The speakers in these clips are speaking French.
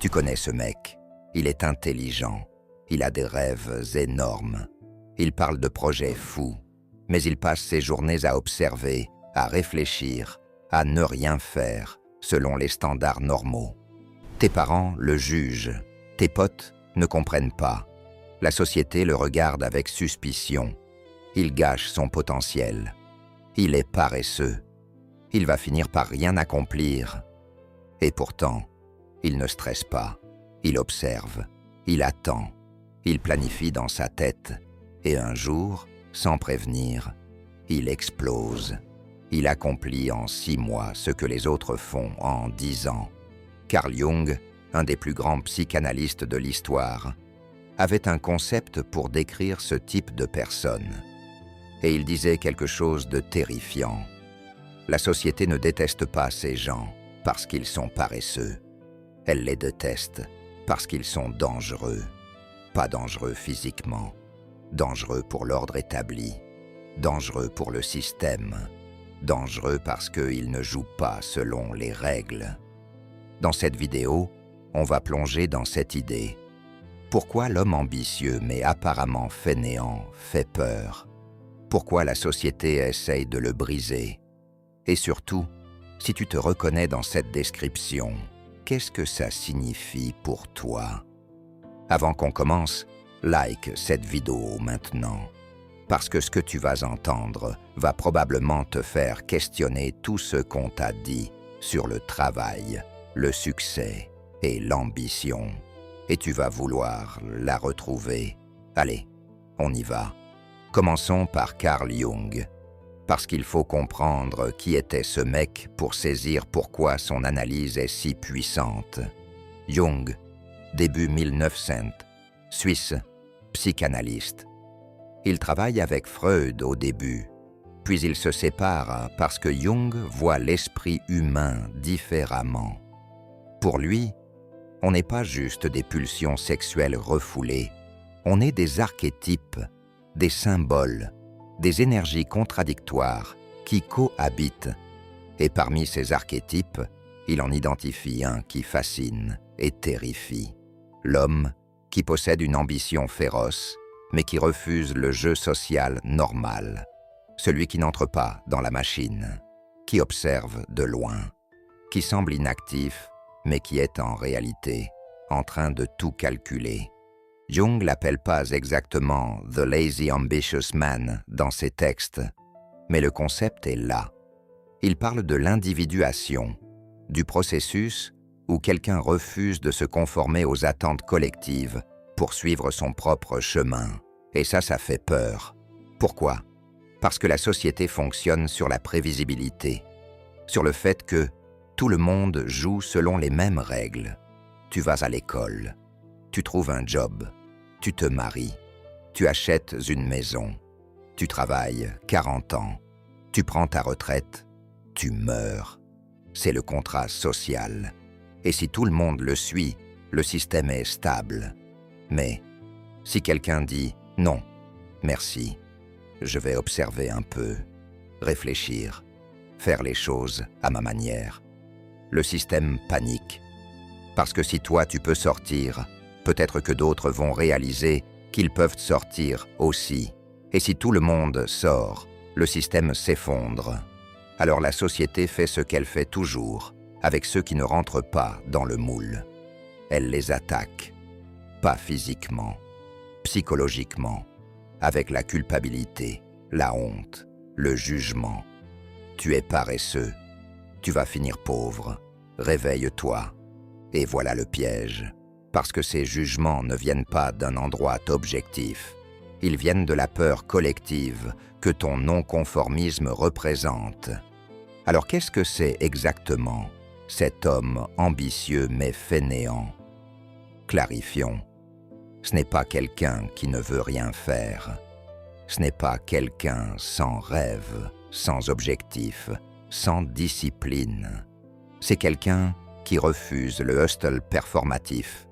Tu connais ce mec. Il est intelligent. Il a des rêves énormes. Il parle de projets fous. Mais il passe ses journées à observer, à réfléchir, à ne rien faire, selon les standards normaux. Tes parents le jugent. Tes potes ne comprennent pas. La société le regarde avec suspicion. Il gâche son potentiel. Il est paresseux. Il va finir par rien accomplir. Et pourtant, il ne stresse pas. Il observe. Il attend. Il planifie dans sa tête. Et un jour, sans prévenir, il explose. Il accomplit en 6 mois ce que les autres font en 10 ans. Carl Jung, un des plus grands psychanalystes de l'histoire, avait un concept pour décrire ce type de personne. Et il disait quelque chose de terrifiant. La société ne déteste pas ces gens parce qu'ils sont paresseux. Elle les déteste parce qu'ils sont dangereux. Pas dangereux physiquement, dangereux pour l'ordre établi, dangereux pour le système, dangereux parce qu'ils ne jouent pas selon les règles. Dans cette vidéo, on va plonger dans cette idée. Pourquoi l'homme ambitieux mais apparemment fainéant fait peur? Pourquoi la société essaye de le briser? Et surtout, si tu te reconnais dans cette description, qu'est-ce que ça signifie pour toi? Avant qu'on commence, like cette vidéo maintenant. Parce que ce que tu vas entendre va probablement te faire questionner tout ce qu'on t'a dit sur le travail, le succès et l'ambition. Et tu vas vouloir la retrouver. Allez, on y va. Commençons par Carl Jung. Parce qu'il faut comprendre qui était ce mec pour saisir pourquoi son analyse est si puissante. Jung, début 1900, Suisse, psychanalyste. Il travaille avec Freud au début, puis il se sépare parce que Jung voit l'esprit humain différemment. Pour lui, on n'est pas juste des pulsions sexuelles refoulées, on est des archétypes, des symboles, des énergies contradictoires qui cohabitent. Et parmi ces archétypes, il en identifie un qui fascine et terrifie. L'homme qui possède une ambition féroce, mais qui refuse le jeu social normal. Celui qui n'entre pas dans la machine, qui observe de loin, qui semble inactif, mais qui est en réalité en train de tout calculer. Jung l'appelle pas exactement « the lazy ambitious man » dans ses textes, mais le concept est là. Il parle de l'individuation, du processus où quelqu'un refuse de se conformer aux attentes collectives pour suivre son propre chemin. Et ça fait peur. Pourquoi? Parce que la société fonctionne sur la prévisibilité, sur le fait que tout le monde joue selon les mêmes règles. Tu vas à l'école, tu trouves un job, tu te maries, tu achètes une maison, tu travailles 40 ans, tu prends ta retraite, tu meurs. C'est le contrat social. Et si tout le monde le suit, le système est stable. Mais si quelqu'un dit « non, merci, je vais observer un peu, réfléchir, faire les choses à ma manière », le système panique. Parce que si toi tu peux sortir, peut-être que d'autres vont réaliser qu'ils peuvent sortir aussi. Et si tout le monde sort, le système s'effondre. Alors la société fait ce qu'elle fait toujours, avec ceux qui ne rentrent pas dans le moule. Elle les attaque, pas physiquement, psychologiquement, avec la culpabilité, la honte, le jugement. Tu es paresseux, tu vas finir pauvre, réveille-toi. Et voilà le piège, parce que ces jugements ne viennent pas d'un endroit objectif. Ils viennent de la peur collective que ton non-conformisme représente. Alors qu'est-ce que c'est exactement, cet homme ambitieux mais fainéant? Clarifions. Ce n'est pas quelqu'un qui ne veut rien faire. Ce n'est pas quelqu'un sans rêve, sans objectif, sans discipline. C'est quelqu'un qui refuse le hustle performatif,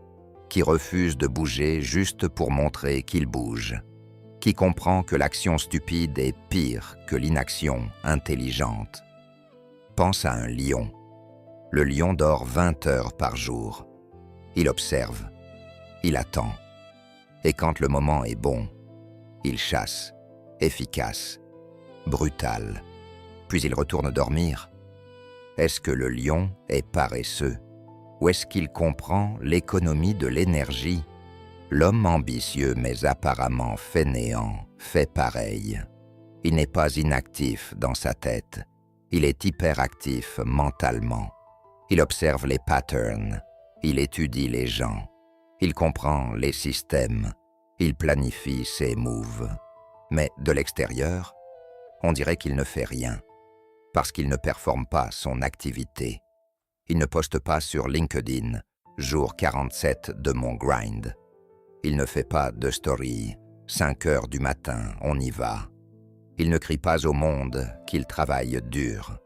qui refuse de bouger juste pour montrer qu'il bouge, qui comprend que l'action stupide est pire que l'inaction intelligente. Pense à un lion. Le lion dort 20 heures par jour. Il observe, il attend. Et quand le moment est bon, il chasse, efficace, brutal. Puis il retourne dormir. Est-ce que le lion est paresseux? Ou est-ce qu'il comprend l'économie de l'énergie? L'homme ambitieux mais apparemment fainéant fait pareil. Il n'est pas inactif dans sa tête. Il est hyperactif mentalement. Il observe les patterns. Il étudie les gens. Il comprend les systèmes. Il planifie ses moves. Mais de l'extérieur, on dirait qu'il ne fait rien. Parce qu'il ne performe pas son activité. Il ne poste pas sur LinkedIn, jour 47 de mon grind. Il ne fait pas de story, 5 heures du matin, on y va. Il ne crie pas au monde qu'il travaille dur.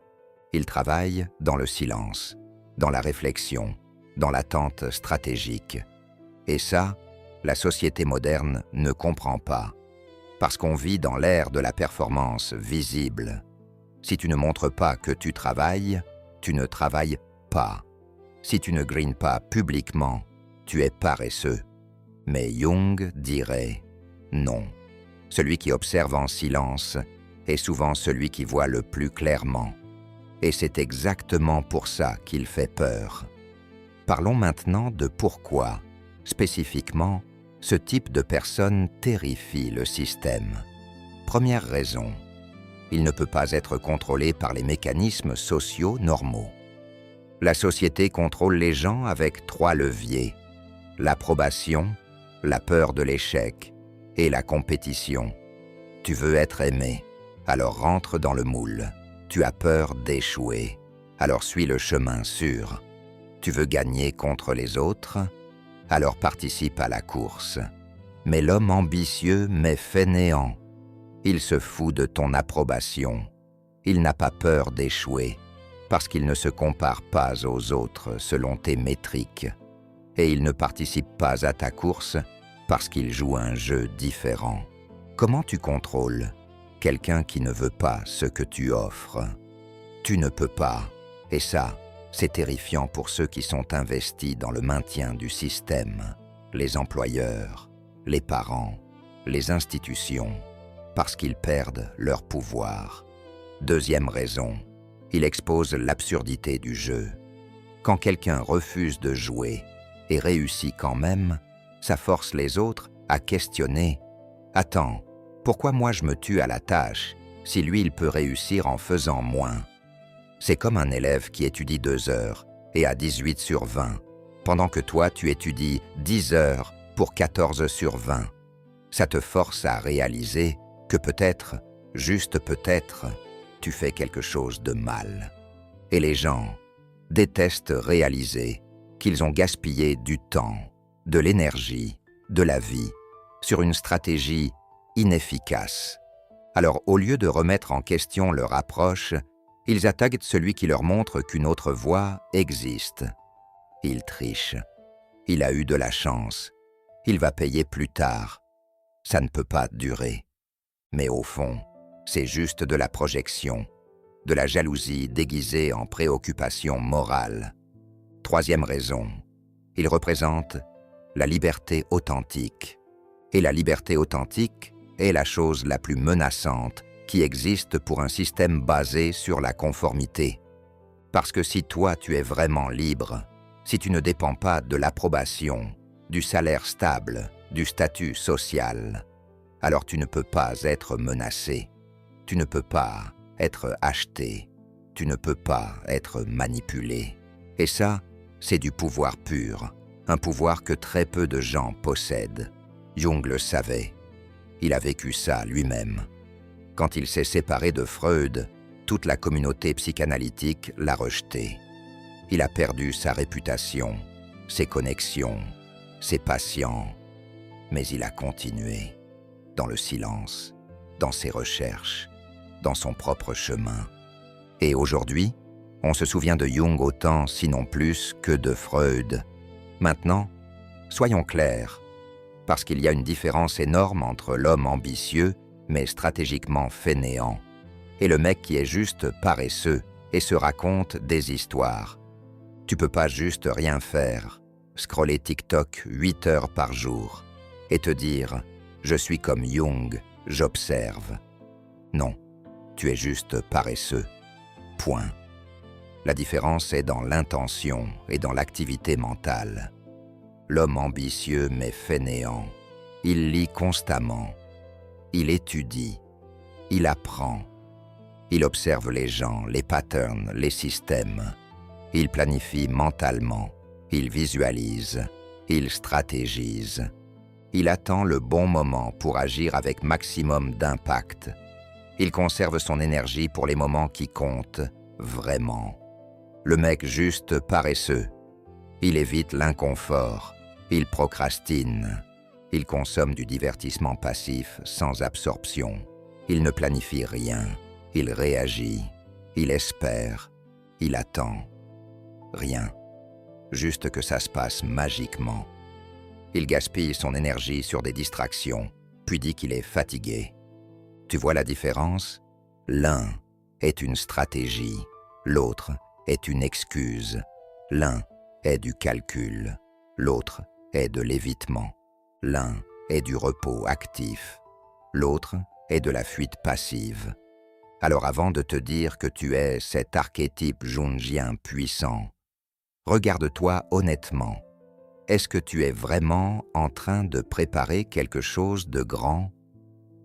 Il travaille dans le silence, dans la réflexion, dans l'attente stratégique. Et ça, la société moderne ne comprend pas, parce qu'on vit dans l'ère de la performance visible. Si tu ne montres pas que tu travailles, tu ne travailles pas. Si tu ne grines pas publiquement, tu es paresseux. Mais Jung dirait non. Celui qui observe en silence est souvent celui qui voit le plus clairement. Et c'est exactement pour ça qu'il fait peur. Parlons maintenant de pourquoi, spécifiquement, ce type de personne terrifie le système. Première raison, il ne peut pas être contrôlé par les mécanismes sociaux normaux. La société contrôle les gens avec 3 leviers: l'approbation, la peur de l'échec et la compétition. Tu veux être aimé, alors rentre dans le moule. Tu as peur d'échouer, alors suis le chemin sûr. Tu veux gagner contre les autres, alors participe à la course. Mais l'homme ambitieux mais fainéant, il se fout de ton approbation. Il n'a pas peur d'échouer, parce qu'il ne se compare pas aux autres selon tes métriques. Et il ne participe pas à ta course parce qu'il joue un jeu différent. Comment tu contrôles quelqu'un qui ne veut pas ce que tu offres? Tu ne peux pas. Et ça, c'est terrifiant pour ceux qui sont investis dans le maintien du système, les employeurs, les parents, les institutions, parce qu'ils perdent leur pouvoir. Deuxième raison, il expose l'absurdité du jeu. Quand quelqu'un refuse de jouer et réussit quand même, ça force les autres à questionner. Attends, pourquoi moi je me tue à la tâche si lui il peut réussir en faisant moins? C'est comme un élève qui étudie 2 heures et a 18 sur 20, pendant que toi tu étudies 10 heures pour 14 sur 20. Ça te force à réaliser que peut-être, juste peut-être, tu fais quelque chose de mal. Et les gens détestent réaliser qu'ils ont gaspillé du temps, de l'énergie, de la vie, sur une stratégie inefficace. Alors au lieu de remettre en question leur approche, ils attaquent celui qui leur montre qu'une autre voie existe. Il triche. Il a eu de la chance. Il va payer plus tard. Ça ne peut pas durer. Mais au fond, c'est juste de la projection, de la jalousie déguisée en préoccupation morale. Troisième raison, il représente la liberté authentique. Et la liberté authentique est la chose la plus menaçante qui existe pour un système basé sur la conformité. Parce que si toi tu es vraiment libre, si tu ne dépends pas de l'approbation, du salaire stable, du statut social, alors tu ne peux pas être menacé, tu ne peux pas être acheté, tu ne peux pas être manipulé. Et ça, c'est du pouvoir pur, un pouvoir que très peu de gens possèdent. Jung le savait. Il a vécu ça lui-même. Quand il s'est séparé de Freud, toute la communauté psychanalytique l'a rejeté. Il a perdu sa réputation, ses connexions, ses patients, mais il a continué, dans le silence, dans ses recherches, dans son propre chemin. Et aujourd'hui, on se souvient de Jung autant, sinon plus, que de Freud. Maintenant, soyons clairs, parce qu'il y a une différence énorme entre l'homme ambitieux, mais stratégiquement fainéant, et le mec qui est juste paresseux et se raconte des histoires. Tu peux pas juste rien faire, scroller TikTok 8 heures par jour et te dire « Je suis comme Jung, j'observe ». Non, tu es juste paresseux. Point. La différence est dans l'intention et dans l'activité mentale. L'homme ambitieux mais fainéant, il lit constamment, il étudie, il apprend, il observe les gens, les patterns, les systèmes, il planifie mentalement, il visualise, il stratégise, il attend le bon moment pour agir avec maximum d'impact. Il conserve son énergie pour les moments qui comptent vraiment. Le mec juste paresseux. Il évite l'inconfort. Il procrastine. Il consomme du divertissement passif sans absorption. Il ne planifie rien. Il réagit. Il espère. Il attend. Rien. Juste que ça se passe magiquement. Il gaspille son énergie sur des distractions, puis dit qu'il est fatigué. Tu vois la différence? L'un est une stratégie, l'autre est une excuse. L'un est du calcul, l'autre est de l'évitement. L'un est du repos actif, l'autre est de la fuite passive. Alors avant de te dire que tu es cet archétype jungien puissant, regarde-toi honnêtement. Est-ce que tu es vraiment en train de préparer quelque chose de grand?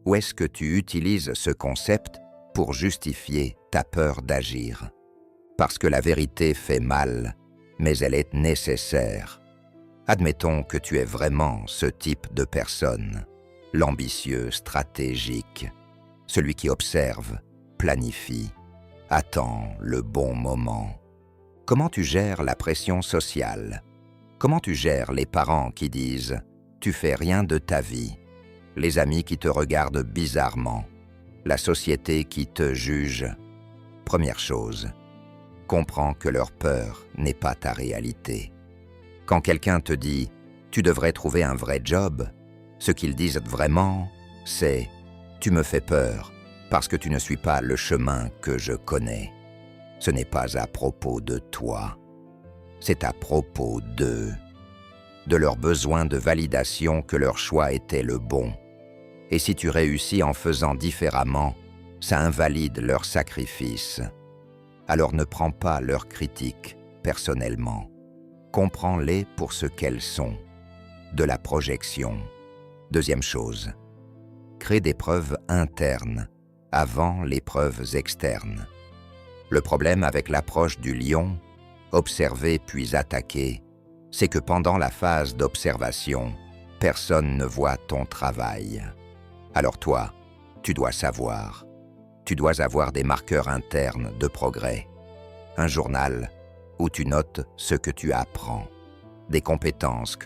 Ou est-ce que tu utilises ce concept pour justifier ta peur d'agir? Parce que la vérité fait mal, mais elle est nécessaire. Admettons que tu es vraiment ce type de personne, l'ambitieux stratégique, celui qui observe, planifie, attend le bon moment. Comment tu gères la pression sociale? Comment tu gères les parents qui disent « tu fais rien de ta vie », les amis qui te regardent bizarrement, la société qui te juge? Première chose, comprends que leur peur n'est pas ta réalité. Quand quelqu'un te dit « tu devrais trouver un vrai job », ce qu'ils disent vraiment, c'est « tu me fais peur parce que tu ne suis pas le chemin que je connais ». Ce n'est pas à propos de toi, c'est à propos d'eux, de leur besoin de validation que leur choix était le bon. Et si tu réussis en faisant différemment, ça invalide leur sacrifice. Alors ne prends pas leurs critiques personnellement. Comprends-les pour ce qu'elles sont. De la projection. Deuxième chose, crée des preuves internes avant les preuves externes. Le problème avec l'approche du lion, observer puis attaquer, c'est que pendant la phase d'observation, personne ne voit ton travail. Alors toi, tu dois savoir. Tu dois avoir des marqueurs internes de progrès. Un journal où tu notes ce que tu apprends, des compétences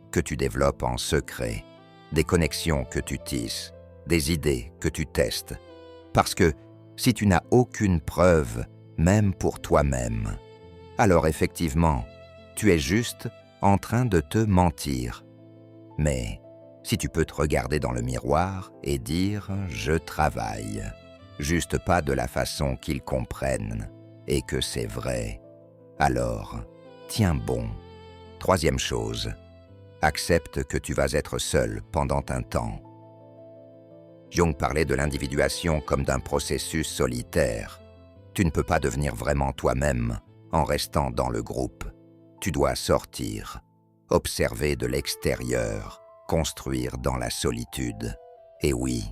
que tu développes en secret, des connexions que tu tisses, des idées que tu testes. Parce que si tu n'as aucune preuve, même pour toi-même, alors effectivement, tu es juste en train de te mentir. Mais si tu peux te regarder dans le miroir et dire « je travaille », juste pas de la façon qu'ils comprennent et que c'est vrai, alors tiens bon. Troisième chose, accepte que tu vas être seul pendant un temps. Jung parlait de l'individuation comme d'un processus solitaire. Tu ne peux pas devenir vraiment toi-même en restant dans le groupe. Tu dois sortir, observer de l'extérieur, construire dans la solitude. Et oui,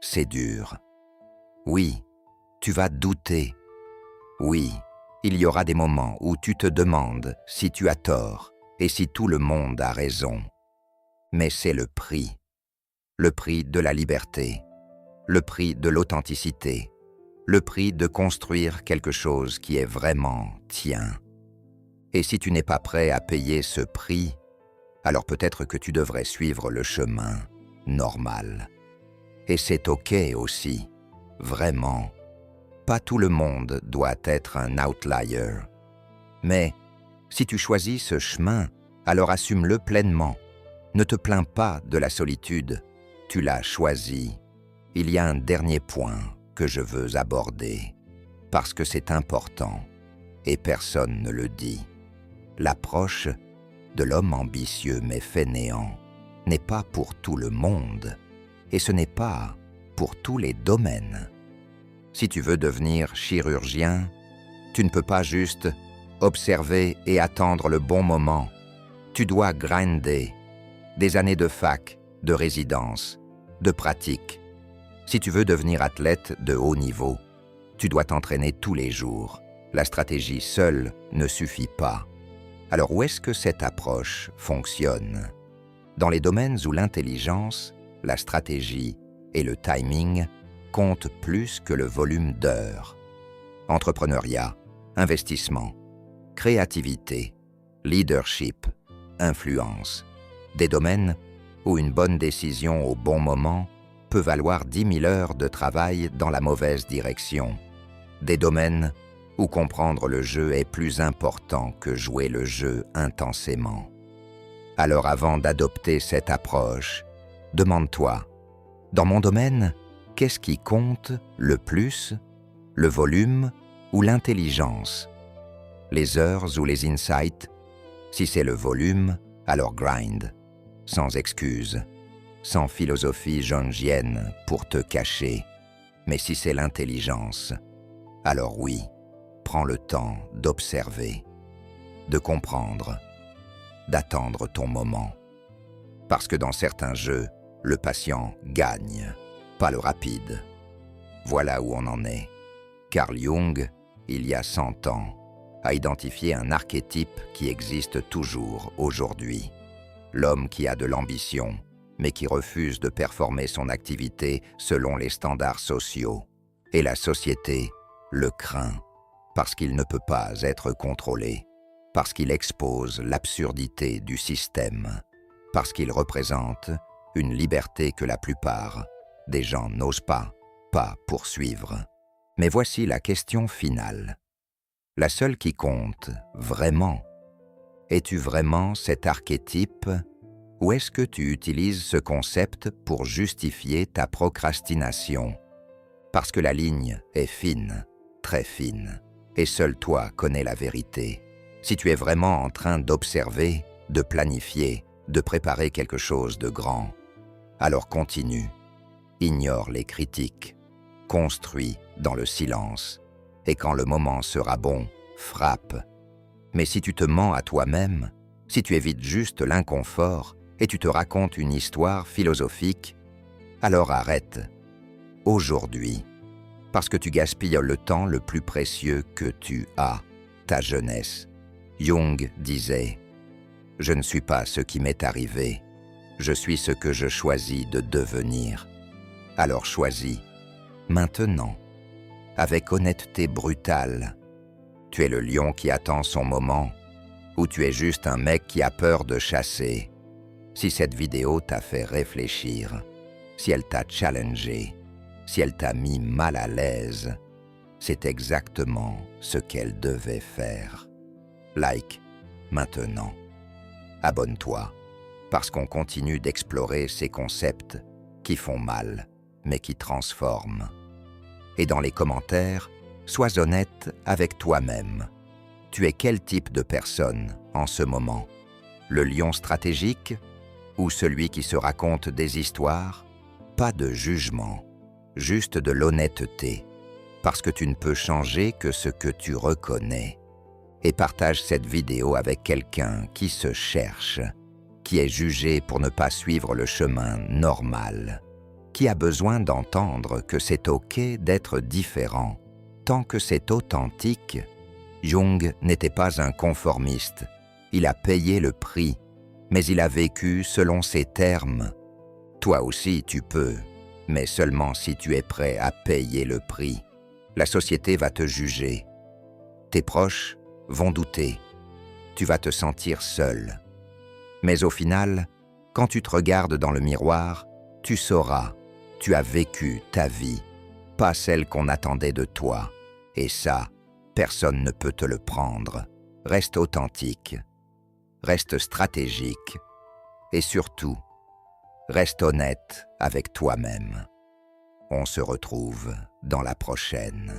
c'est dur. Oui, tu vas douter. Oui, il y aura des moments où tu te demandes si tu as tort et si tout le monde a raison. Mais c'est le prix de la liberté, le prix de l'authenticité, le prix de construire quelque chose qui est vraiment tien. Et si tu n'es pas prêt à payer ce prix, alors peut-être que tu devrais suivre le chemin normal. Et c'est OK aussi, vraiment. Pas tout le monde doit être un outlier. Mais si tu choisis ce chemin, alors assume-le pleinement. Ne te plains pas de la solitude, tu l'as choisi. Il y a un dernier point que je veux aborder, parce que c'est important, et personne ne le dit. L'approche de l'homme ambitieux mais fainéant n'est pas pour tout le monde, et ce n'est pas pour tous les domaines. Si tu veux devenir chirurgien, tu ne peux pas juste observer et attendre le bon moment. Tu dois grinder, des années de fac, de résidence, de pratique. Si tu veux devenir athlète de haut niveau, tu dois t'entraîner tous les jours. La stratégie seule ne suffit pas. Alors où est-ce que cette approche fonctionne? Dans les domaines où l'intelligence, la stratégie et le timing comptent plus que le volume d'heures. Entrepreneuriat, investissement, créativité, leadership, influence. Des domaines où une bonne décision au bon moment peut valoir 10 000 heures de travail dans la mauvaise direction. Des domaines où comprendre le jeu est plus important que jouer le jeu intensément. Alors avant d'adopter cette approche, demande-toi, dans mon domaine, qu'est-ce qui compte le plus, le volume ou l'intelligence? Les heures ou les insights? Si c'est le volume, alors grind, sans excuse, sans philosophie jungienne pour te cacher. Mais si c'est l'intelligence, alors oui, prends le temps d'observer, de comprendre, d'attendre ton moment. Parce que dans certains jeux, le patient gagne, pas le rapide. Voilà où on en est. Carl Jung, il y a 100 ans, a identifié un archétype qui existe toujours aujourd'hui. L'homme qui a de l'ambition, mais qui refuse de performer son activité selon les standards sociaux. Et la société le craint, parce qu'il ne peut pas être contrôlé, parce qu'il expose l'absurdité du système, parce qu'il représente une liberté que la plupart des gens n'osent pas poursuivre. Mais voici la question finale. La seule qui compte, vraiment, es-tu vraiment cet archétype ou est-ce que tu utilises ce concept pour justifier ta procrastination? Parce que la ligne est fine, très fine, et seul toi connais la vérité. Si tu es vraiment en train d'observer, de planifier, de préparer quelque chose de grand, alors continue, ignore les critiques, construis dans le silence, et quand le moment sera bon, frappe. Mais si tu te mens à toi-même, si tu évites juste l'inconfort et tu te racontes une histoire philosophique, alors arrête, aujourd'hui, parce que tu gaspilles le temps le plus précieux que tu as, ta jeunesse. Jung disait « Je ne suis pas ce qui m'est arrivé, je suis ce que je choisis de devenir. » Alors choisis, maintenant, avec honnêteté brutale. Tu es le lion qui attend son moment, ou tu es juste un mec qui a peur de chasser. Si cette vidéo t'a fait réfléchir, si elle t'a challengé, si elle t'a mis mal à l'aise, c'est exactement ce qu'elle devait faire. Like maintenant. Abonne-toi, parce qu'on continue d'explorer ces concepts qui font mal, mais qui transforment. Et dans les commentaires, sois honnête avec toi-même. Tu es quel type de personne en ce moment? Le lion stratégique ou celui qui se raconte des histoires? Pas de jugement, juste de l'honnêteté, parce que tu ne peux changer que ce que tu reconnais. Et partage cette vidéo avec quelqu'un qui se cherche, qui est jugé pour ne pas suivre le chemin normal, qui a besoin d'entendre que c'est OK d'être différent, tant que c'est authentique. Jung n'était pas un conformiste, il a payé le prix, mais il a vécu selon ses termes. Toi aussi tu peux, mais seulement si tu es prêt à payer le prix. La société va te juger, tes proches vont douter, tu vas te sentir seul. Mais au final, quand tu te regardes dans le miroir, tu sauras, tu as vécu ta vie, pas celle qu'on attendait de toi. Et ça, personne ne peut te le prendre. Reste authentique, reste stratégique et surtout, reste honnête avec toi-même. On se retrouve dans la prochaine.